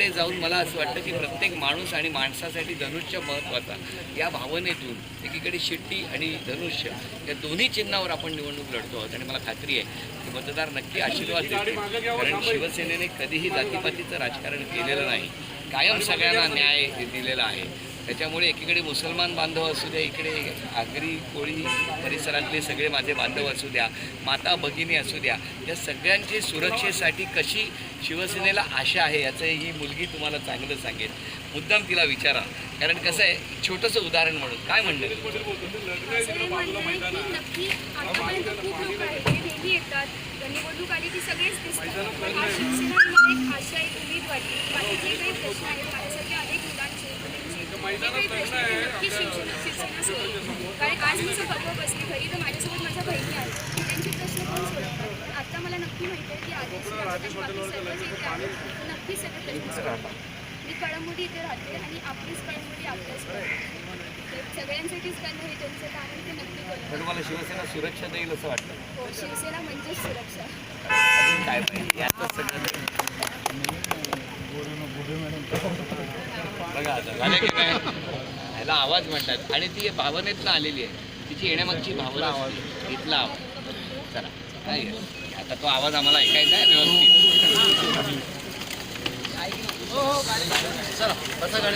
एकीकडे जाऊन मला असं वाटतं की प्रत्येक माणूस आणि माणसासाठी धनुष्य महत्त्वाचा या भावनेतून एकीकडे शिट्टी आणि धनुष्य या दोन्ही चिन्हावर आपण निवडणूक लढतो आहोत. आणि मला खात्री आहे की मतदार नक्की आशीर्वाद देतील, कारण शिवसेनेने कधीही जातीपातीचं राजकारण केलेलं नाही, कायम सगळ्यांना न्याय दिलेला आहे. त्याच्यामुळे एकीकडे मुसलमान बांधव असू द्या, इकडे आगरी कोळी परिसरातले सगळे माझे बांधव असू द्या, माता भगिनी असू द्या, या सगळ्यांची सुरक्षेसाठी कशी शिवसेनेला आशा आहे याचं ही मुलगी तुम्हाला चांगलं सांगेल. मुद्दाम तिला विचारा, कारण कसं आहे, छोटंसं उदाहरण म्हणून काय म्हणणं नक्की आतापर्यंत खूप लोक आहेत ते नेहमी येतात, निवडणूक आली की सगळेच दिसतात. पण आज शिवसेना एक आशा, एक उमेदवारी, बाकी जे काही प्रश्न आहेत माझ्यासारख्या अनेक मुलांचे जे काही प्रश्न आहेत ते नक्की शिवसेना सोडवतील. कारण आज मी जो बघत बसली घरी, तर माझ्यासोबत माझ्या बहिणी आहेत, त्यांचे प्रश्न पण सोडवतात. पण आता मला नक्की माहिती आहे की आदेश बाकी सर्वच इथे आहेत, नक्की सगळे प्रश्न सोडवतात. मी कळंबोली इथे राहते आणि आपलीच कळंबोली आपल्याच सगळ्यांसाठीच करणं हे त्यांचं काम ते नक्की करतो. तुम्हाला शिवसेना सुरक्षा देईल असं वाटतं? हो, शिवसेना म्हणजेच सुरक्षा. काय पाहिजे यातच सगळं बघा आता झालं की काय, ह्याला आवाज म्हणतात आणि ती भावनेतनं आलेली आहे, तिची येण्यामागची भावना आवाज इथला आवाज. चला काय आता तो आवाज आम्हाला ऐकायचा आहे व्यवस्थित. चला बसा गाडी.